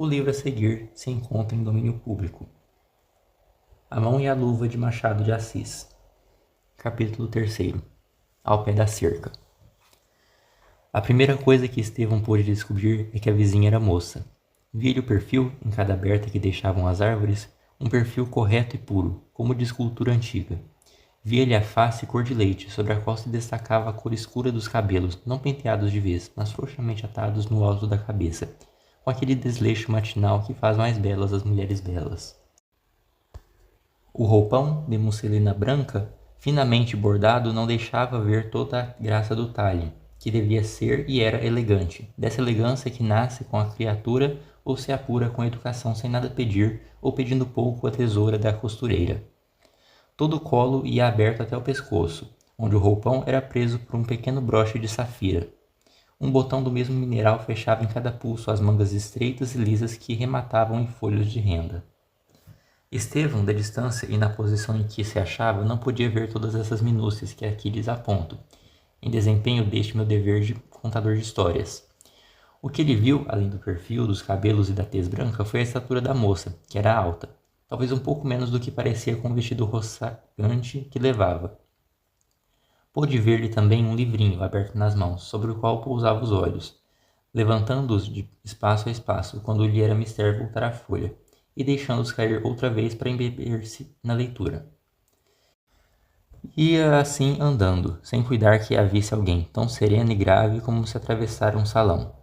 O livro a seguir se encontra em domínio público. A Mão e a Luva de Machado de Assis. Capítulo 3. Ao pé da cerca. A primeira coisa que Estevão pôde descobrir é que a vizinha era moça. Via-lhe o perfil, em cada aberta que deixavam as árvores, um perfil correto e puro, como de escultura antiga. Via-lhe a face cor de leite, sobre a qual se destacava a cor escura dos cabelos, não penteados de vez, mas frouxamente atados no alto da cabeça, com aquele desleixo matinal que faz mais belas as mulheres belas. O roupão, de musselina branca, finamente bordado, não deixava ver toda a graça do talhe, que devia ser e era elegante, dessa elegância que nasce com a criatura ou se apura com a educação sem nada pedir ou pedindo pouco a tesoura da costureira. Todo o colo ia aberto até o pescoço, onde o roupão era preso por um pequeno broche de safira. Um botão do mesmo mineral fechava em cada pulso as mangas estreitas e lisas que rematavam em folhos de renda. Estevão, da distância e na posição em que se achava, não podia ver todas essas minúcias que aqui lhes aponto, em desempenho deste meu dever de contador de histórias. O que ele viu, além do perfil, dos cabelos e da tez branca, foi a estatura da moça, que era alta, talvez um pouco menos do que parecia com o vestido roçagante que levava. Pôde ver-lhe também um livrinho aberto nas mãos, sobre o qual pousava os olhos, levantando-os de espaço a espaço, quando lhe era mister voltar a folha, e deixando-os cair outra vez para embeber-se na leitura. Ia assim andando, sem cuidar que a visse alguém, tão serena e grave como se atravessara um salão.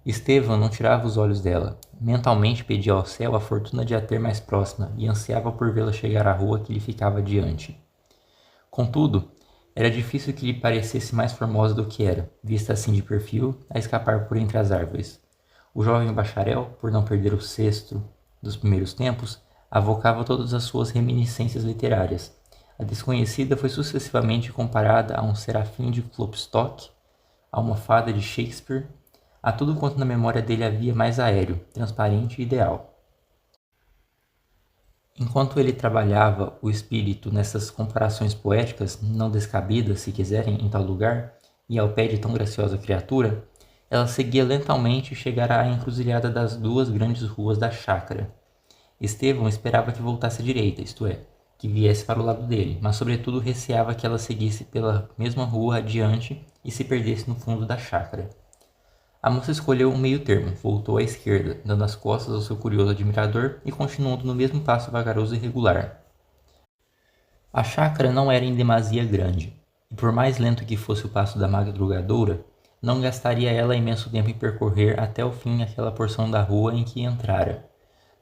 Estevão não tirava os olhos dela. Mentalmente pedia ao céu a fortuna de a ter mais próxima e ansiava por vê-la chegar à rua que lhe ficava diante. Contudo, era difícil que lhe parecesse mais formosa do que era, vista assim de perfil, a escapar por entre as árvores. O jovem bacharel, por não perder o cesto dos primeiros tempos, avocava todas as suas reminiscências literárias. A desconhecida foi sucessivamente comparada a um serafim de Klopstock, a uma fada de Shakespeare, a tudo quanto na memória dele havia mais aéreo, transparente e ideal. Enquanto ele trabalhava o espírito nessas comparações poéticas, não descabidas, se quiserem, em tal lugar, e ao pé de tão graciosa criatura, ela seguia lentamente chegar à encruzilhada das duas grandes ruas da chácara. Estevão esperava que voltasse à direita, isto é, que viesse para o lado dele, mas sobretudo receava que ela seguisse pela mesma rua adiante e se perdesse no fundo da chácara. A moça escolheu um meio termo, voltou à esquerda, dando as costas ao seu curioso admirador e continuando no mesmo passo vagaroso e regular. A chácara não era em demasia grande, e por mais lento que fosse o passo da madrugadora, não gastaria ela imenso tempo em percorrer até o fim aquela porção da rua em que entrara.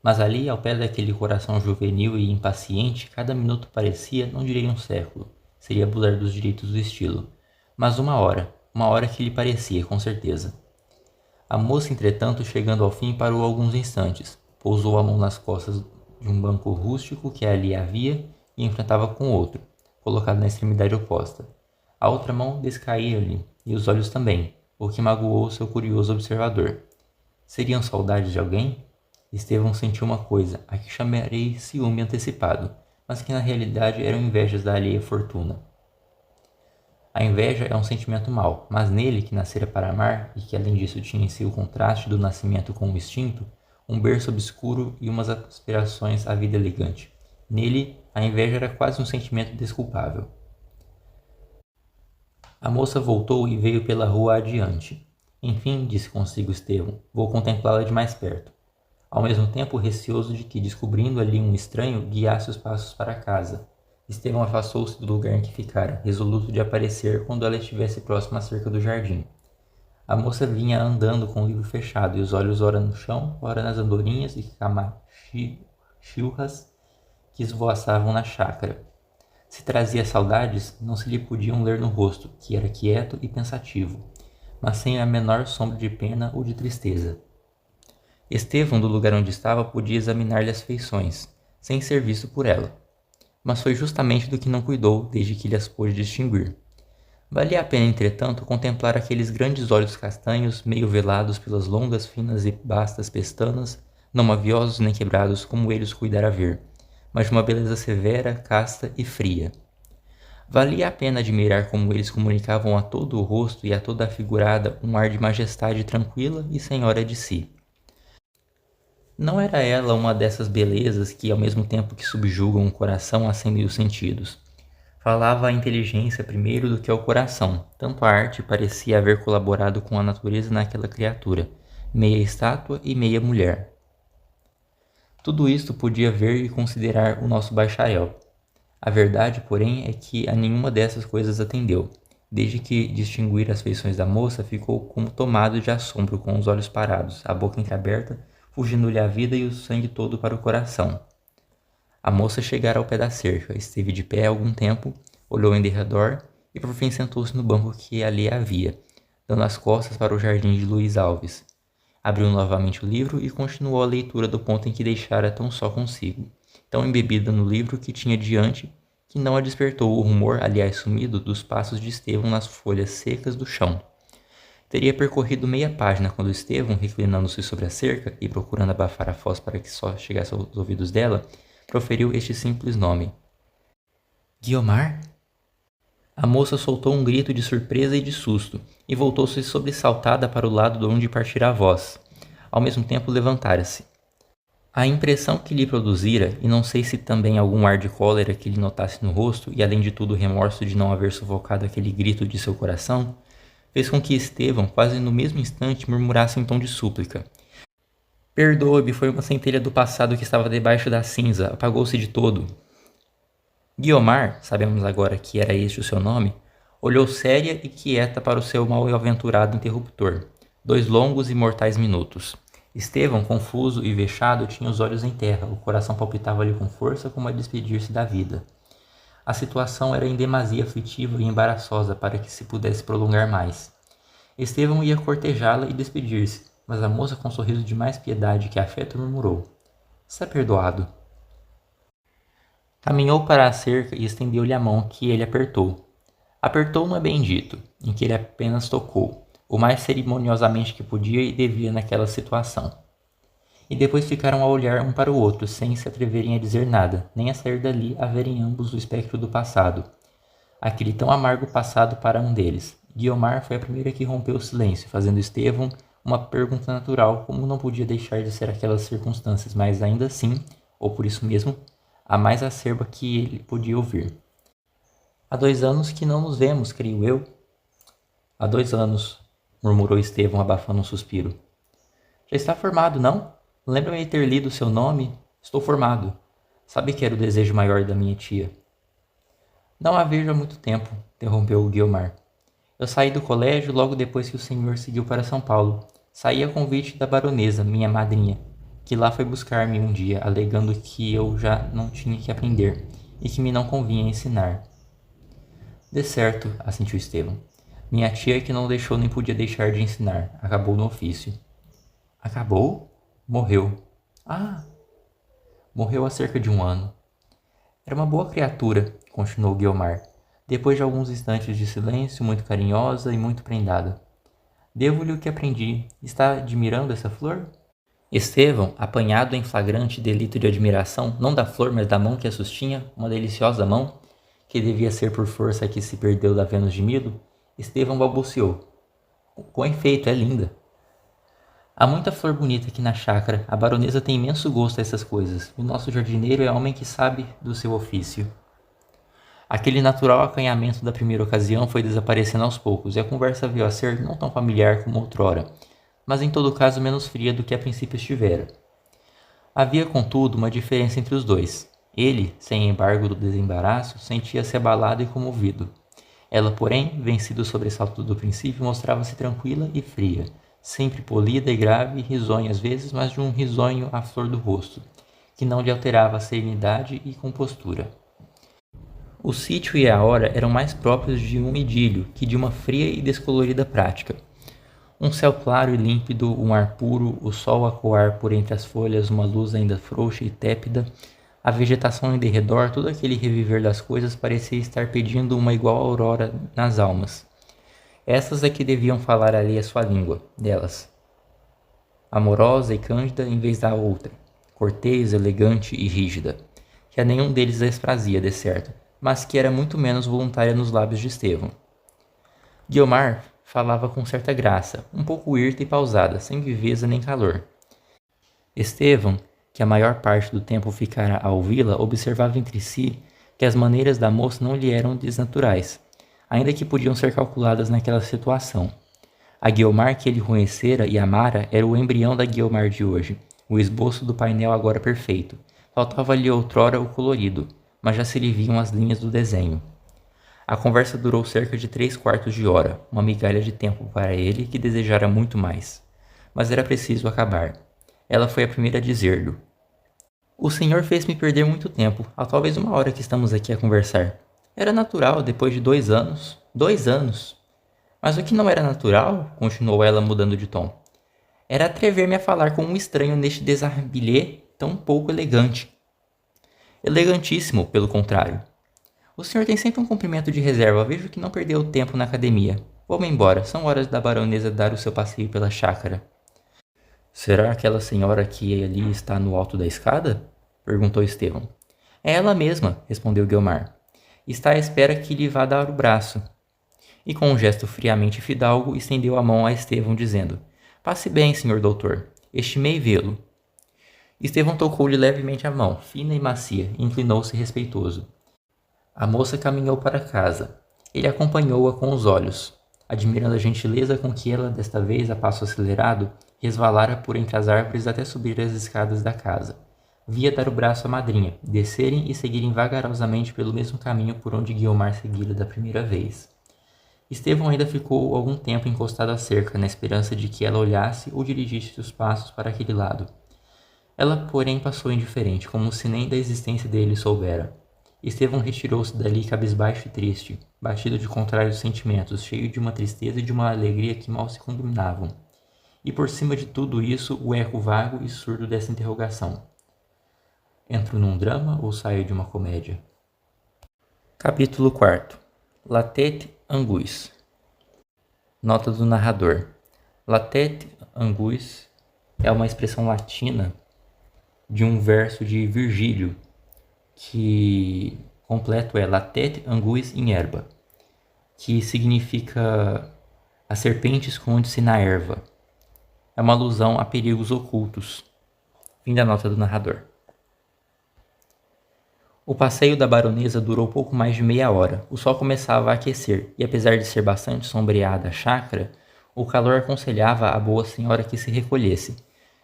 Mas ali, ao pé daquele coração juvenil e impaciente, cada minuto parecia, não direi um século, seria abusar dos direitos do estilo, mas uma hora que lhe parecia, com certeza. A moça, entretanto, chegando ao fim, parou alguns instantes, pousou a mão nas costas de um banco rústico que ali havia e enfrentava com outro, colocado na extremidade oposta. A outra mão descaía-lhe, e os olhos também, o que magoou seu curioso observador. Seriam saudades de alguém? Estevão sentiu uma coisa, a que chamarei ciúme antecipado, mas que na realidade eram invejas da alheia fortuna. A inveja é um sentimento mau, mas nele, que nascera para amar, e que além disso tinha em si o contraste do nascimento com o instinto, um berço obscuro e umas aspirações à vida elegante. Nele, a inveja era quase um sentimento desculpável. A moça voltou e veio pela rua adiante. Enfim, disse consigo Estevão, vou contemplá-la de mais perto. Ao mesmo tempo receoso de que, descobrindo ali um estranho, guiasse os passos para casa. Estevão afastou-se do lugar em que ficara, resoluto de aparecer quando ela estivesse próxima à cerca do jardim. A moça vinha andando com o livro fechado e os olhos ora no chão, ora nas andorinhas e camachilras que esvoaçavam na chácara. Se trazia saudades, não se lhe podiam ler no rosto, que era quieto e pensativo, mas sem a menor sombra de pena ou de tristeza. Estevão, do lugar onde estava, podia examinar-lhe as feições, sem ser visto por ela. Mas foi justamente do que não cuidou, desde que lhe as pôde distinguir. Valia a pena, entretanto, contemplar aqueles grandes olhos castanhos, meio velados pelas longas, finas e bastas pestanas, não maviosos nem quebrados como ele os cuidara ver, mas de uma beleza severa, casta e fria. Valia a pena admirar como eles comunicavam a todo o rosto e a toda a figurada um ar de majestade tranquila e senhora de si. Não era ela uma dessas belezas que, ao mesmo tempo que subjugam o coração, acendem os sentidos. Falava a inteligência primeiro do que ao coração. Tanto a arte parecia haver colaborado com a natureza naquela criatura, meia estátua e meia mulher. Tudo isto podia ver e considerar o nosso bacharel. A verdade, porém, é que a nenhuma dessas coisas atendeu. Desde que distinguir as feições da moça, ficou como tomado de assombro, com os olhos parados, a boca entreaberta, fugindo-lhe a vida e o sangue todo para o coração. A moça chegara ao pé da cerca, esteve de pé algum tempo, olhou em derredor e por fim sentou-se no banco que ali havia, dando as costas para o jardim de Luís Alves. Abriu novamente o livro e continuou a leitura do ponto em que deixara tão só consigo, tão embebida no livro que tinha diante, que não a despertou o rumor, aliás sumido, dos passos de Estevão nas folhas secas do chão. Teria percorrido meia página quando Estevão, reclinando-se sobre a cerca e procurando abafar a voz para que só chegasse aos ouvidos dela, proferiu este simples nome. Guiomar? A moça soltou um grito de surpresa e de susto, e voltou-se sobressaltada para o lado de onde partira a voz. Ao mesmo tempo levantara-se. A impressão que lhe produzira, e não sei se também algum ar de cólera que lhe notasse no rosto, e além de tudo o remorso de não haver sufocado aquele grito de seu coração, fez com que Estevão, quase no mesmo instante, murmurasse em tom de súplica. Perdoe-me, foi uma centelha do passado que estava debaixo da cinza, apagou-se de todo. Guiomar, sabemos agora que era este o seu nome, olhou séria e quieta para o seu mal-aventurado interruptor. 2 longos e mortais minutos. Estevão, confuso e vexado, tinha os olhos em terra, o coração palpitava-lhe com força como a despedir-se da vida. A situação era em demasia aflitiva e embaraçosa para que se pudesse prolongar mais. Estevão ia cortejá-la e despedir-se, mas a moça, com um sorriso de mais piedade que afeto, murmurou: Está perdoado. Caminhou para a cerca e estendeu-lhe a mão, que ele apertou. Apertou não é bem dito, em que ele apenas tocou, o mais cerimoniosamente que podia e devia naquela situação. E depois ficaram a olhar um para o outro, sem se atreverem a dizer nada, nem a sair dali a verem ambos o espectro do passado. Aquele tão amargo passado para um deles. Guiomar foi a primeira que rompeu o silêncio, fazendo Estevão uma pergunta natural, como não podia deixar de ser aquelas circunstâncias, mas ainda assim, ou por isso mesmo, a mais acerba que ele podia ouvir. Há 2 anos que não nos vemos, creio eu. Há 2 anos, murmurou Estevão, abafando um suspiro. Já está formado, não? Lembra-me de ter lido seu nome? Estou formado. Sabe que era o desejo maior da minha tia. Não a vejo há muito tempo, interrompeu Guiomar. Eu saí do colégio logo depois que o senhor seguiu para São Paulo. Saí a convite da baronesa, minha madrinha, que lá foi buscar-me um dia, alegando que eu já não tinha que aprender e que me não convinha ensinar. De certo, assentiu Estevão. Minha tia que não deixou nem podia deixar de ensinar. Acabou no ofício. Acabou? Morreu. Ah! Morreu há cerca de 1 ano. Era uma boa criatura, continuou Guiomar, depois de alguns instantes de silêncio, muito carinhosa e muito prendada. Devo-lhe o que aprendi. Está admirando essa flor? Estevão, apanhado em flagrante delito de admiração, não da flor, mas da mão que a sustinha, uma deliciosa mão, que devia ser por força que se perdeu da Vênus de Milo, Estevão balbuciou. Com efeito, é linda. Há muita flor bonita aqui na chácara, a baronesa tem imenso gosto a essas coisas, e o nosso jardineiro é homem que sabe do seu ofício. Aquele natural acanhamento da primeira ocasião foi desaparecendo aos poucos, e a conversa veio a ser não tão familiar como outrora, mas em todo caso menos fria do que a princípio estivera. Havia, contudo, uma diferença entre os dois. Ele, sem embargo do desembaraço, sentia-se abalado e comovido. Ela, porém, vencido o sobressalto do princípio, mostrava-se tranquila e fria, sempre polida e grave, risonha às vezes, mas de um risonho à flor do rosto, que não lhe alterava a serenidade e compostura. O sítio e a hora eram mais próprios de um idílio que de uma fria e descolorida prática. Um céu claro e límpido, um ar puro, o sol a coar por entre as folhas, uma luz ainda frouxa e tépida, a vegetação em derredor, todo aquele reviver das coisas parecia estar pedindo uma igual aurora nas almas. Essas é que deviam falar ali a sua língua, delas. Amorosa e cândida em vez da outra, cortês, elegante e rígida, que a nenhum deles desprazia, de certo, mas que era muito menos voluntária nos lábios de Estevão. Guiomar falava com certa graça, um pouco hirta e pausada, sem viveza nem calor. Estevão, que a maior parte do tempo ficara a ouvi-la, observava entre si que as maneiras da moça não lhe eram desnaturais, ainda que podiam ser calculadas naquela situação. A Guiomar que ele conhecera e amara era o embrião da Guiomar de hoje, o esboço do painel agora perfeito. Faltava-lhe outrora o colorido, mas já se lhe viam as linhas do desenho. A conversa durou cerca de 3/4 de hora, uma migalha de tempo para ele que desejara muito mais. Mas era preciso acabar. Ela foi a primeira a dizer-lhe: "O senhor fez-me perder muito tempo, há talvez 1 hora que estamos aqui a conversar. Era natural, depois de 2 anos. 2 anos! Mas o que não era natural, continuou ela mudando de tom, era atrever-me a falar com um estranho neste deshabilé tão pouco elegante. Elegantíssimo, pelo contrário. O senhor tem sempre um cumprimento de reserva, vejo que não perdeu tempo na academia. Vou-me embora, são horas da baronesa dar o seu passeio pela chácara." "Será aquela senhora que ali está no alto da escada?" perguntou Estevão. "É ela mesma", respondeu Guiomar. "Está à espera que lhe vá dar o braço." E com um gesto friamente fidalgo, estendeu a mão a Estevão, dizendo: "Passe bem, senhor doutor. Estimei vê-lo." Estevão tocou-lhe levemente a mão, fina e macia, e inclinou-se respeitoso. A moça caminhou para casa. Ele acompanhou-a com os olhos, admirando a gentileza com que ela, desta vez a passo acelerado, resvalara por entre as árvores até subir as escadas da casa. Via dar o braço à madrinha, descerem e seguirem vagarosamente pelo mesmo caminho por onde Guiomar seguira da primeira vez. Estevão ainda ficou algum tempo encostado à cerca, na esperança de que ela olhasse ou dirigisse os passos para aquele lado. Ela, porém, passou indiferente, como se nem da existência dele soubera. Estevão retirou-se dali cabisbaixo e triste, batido de contrários sentimentos, cheio de uma tristeza e de uma alegria que mal se combinavam. E por cima de tudo isso, o eco vago e surdo dessa interrogação: entro num drama ou saio de uma comédia? Capítulo 4. La tête anguise. Nota do narrador. La tête anguise é uma expressão latina de um verso de Virgílio, que completo é La tête anguise in herba, que significa a serpente esconde-se na erva. É uma alusão a perigos ocultos. Fim da nota do narrador. O passeio da baronesa durou pouco mais de meia hora. O sol começava a aquecer, e apesar de ser bastante sombreada a chácara, o calor aconselhava a boa senhora que se recolhesse.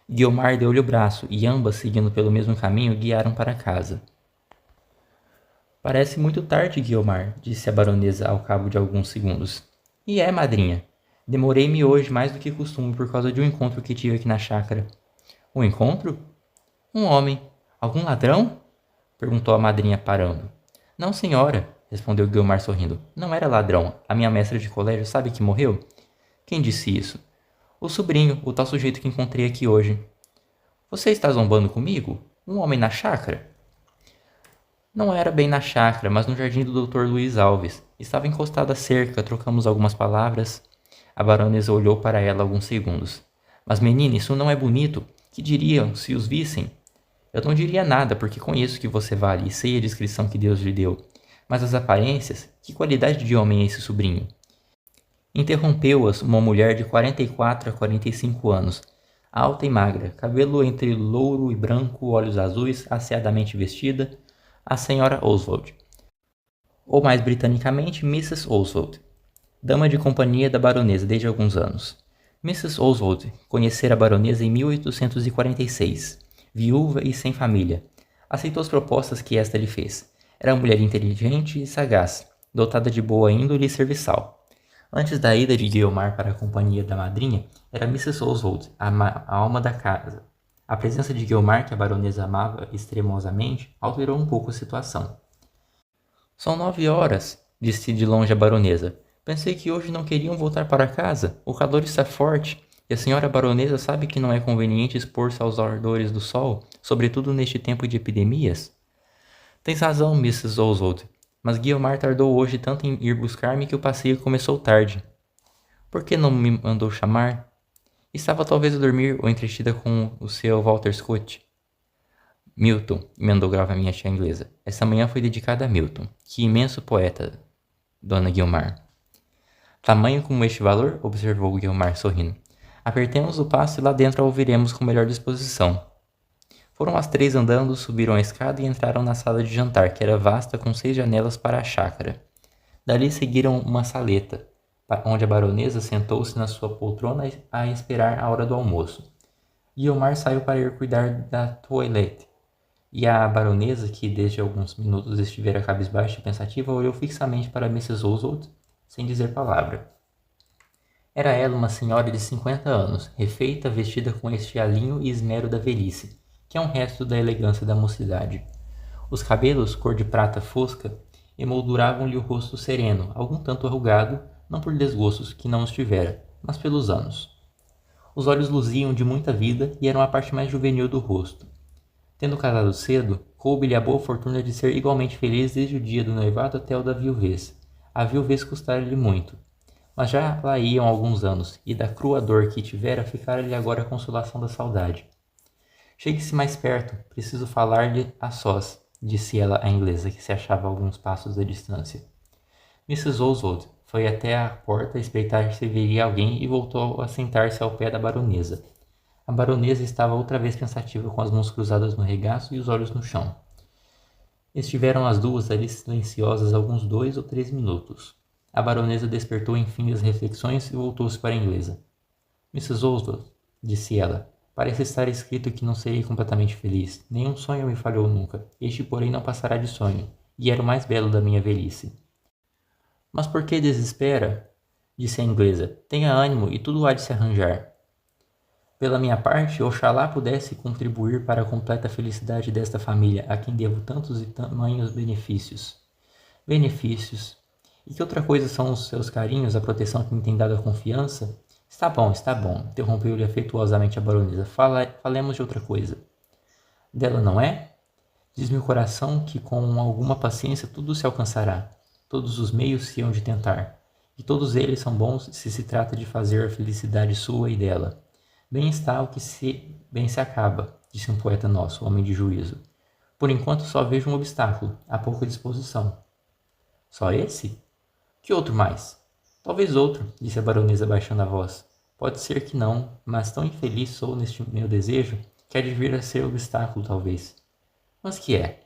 Guiomar deu-lhe o braço, e ambas, seguindo pelo mesmo caminho, guiaram para casa. "Parece muito tarde, Guiomar", disse a baronesa ao cabo de alguns segundos. "E é, madrinha. Demorei-me hoje mais do que costume por causa de um encontro que tive aqui na chácara." "Um encontro?" "Um homem. Algum ladrão?" perguntou a madrinha, parando. "Não, senhora", respondeu Guiomar sorrindo. "Não era ladrão. A minha mestra de colégio sabe que morreu?" "Quem disse isso?" "O sobrinho, o tal sujeito que encontrei aqui hoje." "Você está zombando comigo? Um homem na chácara?" "Não era bem na chácara, mas no jardim do Dr. Luiz Alves. Estava encostado à cerca, trocamos algumas palavras." A baronesa olhou para ela alguns segundos. "Mas, menina, isso não é bonito. Que diriam se os vissem?" "Eu não diria nada, porque conheço que você vale e sei a descrição que Deus lhe deu. Mas as aparências, que qualidade de homem é esse sobrinho?" Interrompeu-as uma mulher de 44 a 45 anos, alta e magra, cabelo entre louro e branco, olhos azuis, asseadamente vestida, a senhora Oswald. Ou mais britanicamente, Mrs. Oswald, dama de companhia da baronesa desde alguns anos. Mrs. Oswald conhecera a baronesa em 1846. Viúva e sem família. Aceitou as propostas que esta lhe fez. Era uma mulher inteligente e sagaz, dotada de boa índole e serviçal. Antes da ida de Guiomar para a companhia da madrinha, era Mrs. Oswald a alma da casa. A presença de Guiomar, que a baronesa amava extremosamente, alterou um pouco a situação. "São 9 horas", disse de longe a baronesa. "Pensei que hoje não queriam voltar para casa. O calor está forte. E a senhora baronesa sabe que não é conveniente expor-se aos ardores do sol, sobretudo neste tempo de epidemias?" "Tens razão, Mrs. Oswald, mas Guiomar tardou hoje tanto em ir buscar-me que o passeio começou tarde." "Por que não me mandou chamar?" "Estava talvez a dormir ou entretida com o seu Walter Scott." "Milton", emendou gravemente a inglesa. "Esta manhã foi dedicada a Milton. Que imenso poeta, dona Guiomar." "Tamanho como este valor?" observou Guiomar sorrindo. "Apertemos o passo e lá dentro a ouviremos com melhor disposição." Foram as 3 andando, subiram a escada e entraram na sala de jantar, que era vasta com 6 janelas para a chácara. Dali seguiram uma saleta, onde a baronesa sentou-se na sua poltrona a esperar a hora do almoço. Guiomar saiu para ir cuidar da toilette, e a baronesa, que desde alguns minutos estivera cabisbaixa e pensativa, olhou fixamente para Mrs. Oswald, sem dizer palavra. Era ela uma senhora de 50 anos, refeita, vestida com este alinho e esmero da velhice, que é um resto da elegância da mocidade. Os cabelos, cor de prata fosca, emolduravam-lhe o rosto sereno, algum tanto arrugado, não por desgostos que não os tivera, mas pelos anos. Os olhos luziam de muita vida e eram a parte mais juvenil do rosto. Tendo casado cedo, coube-lhe a boa fortuna de ser igualmente feliz desde o dia do noivado até o da viuvez. A viuvez custara-lhe muito, mas já lá iam alguns anos, e da crua dor que tivera ficara-lhe agora a consolação da saudade. Chegue-se mais perto, preciso falar-lhe a sós, disse ela à inglesa, que se achava a alguns passos de distância. Mrs. Oswald foi até à porta espreitar se veria alguém e voltou a sentar-se ao pé da baronesa. A baronesa estava outra vez pensativa, com as mãos cruzadas no regaço e os olhos no chão. Estiveram as duas ali silenciosas alguns 2 ou 3 minutos. A baronesa despertou enfim das reflexões e voltou-se para a inglesa. Mrs. Oswald, disse ela, parece estar escrito que não serei completamente feliz. Nenhum sonho me falhou nunca. Este, porém, não passará de sonho, e era o mais belo da minha velhice. Mas por que desespera? Disse a inglesa. Tenha ânimo e tudo há de se arranjar. Pela minha parte, oxalá pudesse contribuir para a completa felicidade desta família, a quem devo tantos e tamanhos benefícios. Benefícios? E que outra coisa são os seus carinhos, a proteção que me tem dado a confiança? Está bom, interrompeu-lhe afetuosamente a baronesa. Falemos de outra coisa. Dela não é? Diz-me o coração que com alguma paciência tudo se alcançará. Todos os meios se hão de tentar. E todos eles são bons se trata de fazer a felicidade sua e dela. Bem está o que bem se acaba, disse um poeta nosso, homem de juízo. Por enquanto só vejo um obstáculo, a pouca disposição. Só esse? Que outro mais? Talvez outro, disse a baronesa baixando a voz. Pode ser que não, mas tão infeliz sou neste meu desejo que há de vir a ser obstáculo, talvez. Mas que é?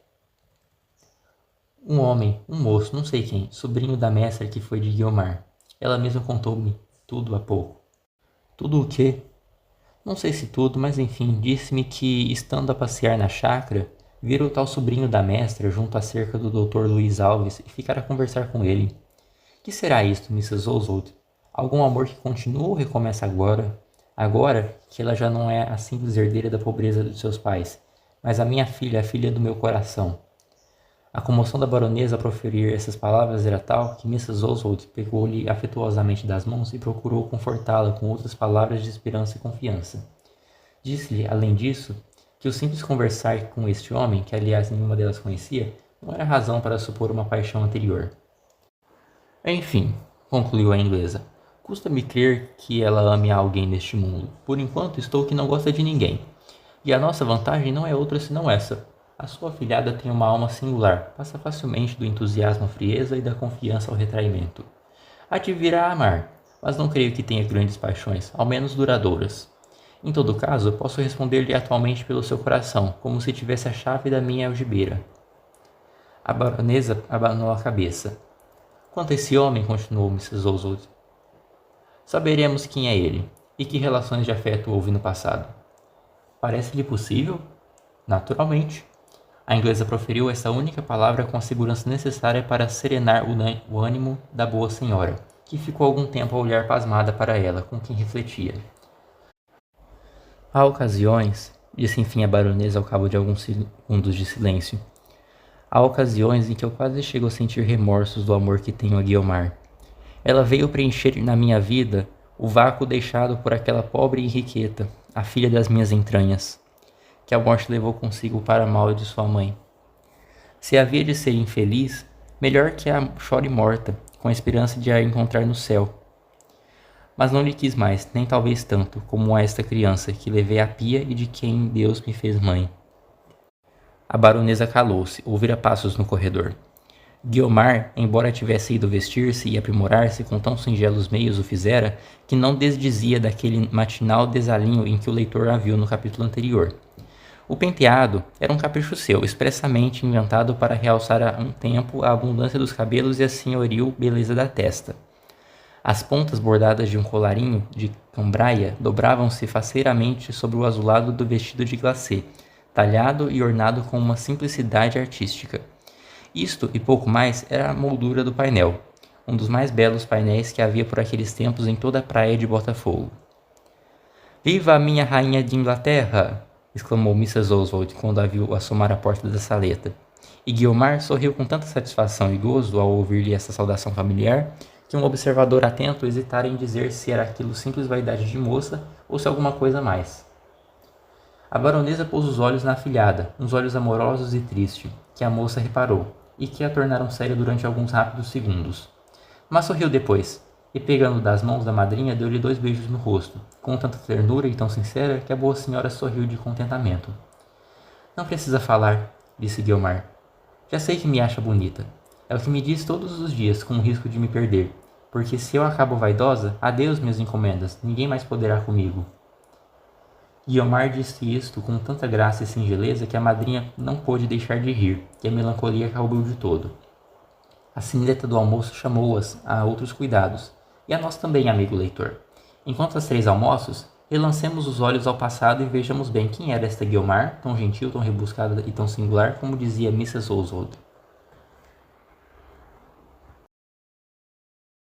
Um homem, um moço, não sei quem, sobrinho da mestra que foi de Guiomar. Ela mesma contou-me tudo há pouco. Tudo o quê? Não sei se tudo, mas enfim, disse-me que, estando a passear na chácara, vira o tal sobrinho da mestra junto à cerca do Dr. Luiz Alves e ficara a conversar com ele. Que será isto, Mrs. Oswald? Algum amor que continua ou recomeça agora? Agora que ela já não é a simples herdeira da pobreza de seus pais, mas a minha filha, a filha do meu coração. A comoção da baronesa ao proferir essas palavras era tal que Mrs. Oswald pegou-lhe afetuosamente das mãos e procurou confortá-la com outras palavras de esperança e confiança. Disse-lhe, além disso, que o simples conversar com este homem, que aliás nenhuma delas conhecia, não era razão para supor uma paixão anterior. Enfim, concluiu a inglesa, custa-me crer que ela ame a alguém neste mundo. Por enquanto estou que não gosta de ninguém. E a nossa vantagem não é outra senão essa. A sua afilhada tem uma alma singular, passa facilmente do entusiasmo à frieza e da confiança ao retraimento. Há de vir a amar, mas não creio que tenha grandes paixões, ao menos duradouras. Em todo caso, posso responder-lhe atualmente pelo seu coração, como se tivesse a chave da minha algibeira. A baronesa abanou a cabeça. Quanto a esse homem, continuou Mrs. Oswald, saberemos quem é ele, e que relações de afeto houve no passado. Parece-lhe possível? Naturalmente. A inglesa proferiu essa única palavra com a segurança necessária para serenar o ânimo da boa senhora, que ficou algum tempo a olhar pasmada para ela, com quem refletia. Há ocasiões, disse enfim a baronesa ao cabo de alguns segundos de silêncio, há ocasiões em que eu quase chego a sentir remorsos do amor que tenho a Guiomar. Ela veio preencher na minha vida o vácuo deixado por aquela pobre Henriqueta, a filha das minhas entranhas, que a morte levou consigo para mal de sua mãe. Se havia de ser infeliz, melhor que a chore morta, com a esperança de a encontrar no céu. Mas não lhe quis mais, nem talvez tanto, como a esta criança, que levei à pia e de quem Deus me fez mãe. A baronesa calou-se, ouvira passos no corredor. Guiomar, embora tivesse ido vestir-se e aprimorar-se com tão singelos meios o fizera, que não desdizia daquele matinal desalinho em que o leitor a viu no capítulo anterior. O penteado era um capricho seu, expressamente inventado para realçar a um tempo a abundância dos cabelos e a senhoril beleza da testa. As pontas bordadas de um colarinho de cambraia dobravam-se faceiramente sobre o azulado do vestido de glacê, talhado e ornado com uma simplicidade artística. Isto e pouco mais era a moldura do painel, um dos mais belos painéis que havia por aqueles tempos em toda a praia de Botafogo. "Viva a minha rainha de Inglaterra!" exclamou Mrs. Oswald quando a viu assomar à porta da saleta. E Guiomar sorriu com tanta satisfação e gozo ao ouvir-lhe essa saudação familiar, que um observador atento hesitara em dizer se era aquilo simples vaidade de moça ou se alguma coisa mais. A baronesa pôs os olhos na afilhada, uns olhos amorosos e tristes, que a moça reparou, e que a tornaram séria durante alguns rápidos segundos. Mas sorriu depois, e pegando das mãos da madrinha, deu-lhe 2 beijos no rosto, com tanta ternura e tão sincera que a boa senhora sorriu de contentamento. "Não precisa falar", disse Guiomar. "Já sei que me acha bonita. É o que me diz todos os dias, com o risco de me perder, porque se eu acabo vaidosa, adeus minhas encomendas, ninguém mais poderá comigo." Guiomar disse isto com tanta graça e singeleza que a madrinha não pôde deixar de rir, e a melancolia cobriu de todo. A sineta do almoço chamou-as a outros cuidados, e a nós também, amigo leitor. Enquanto as 3 almoços, relancemos os olhos ao passado e vejamos bem quem era esta Guiomar, tão gentil, tão rebuscada e tão singular como dizia Mrs. Oswald.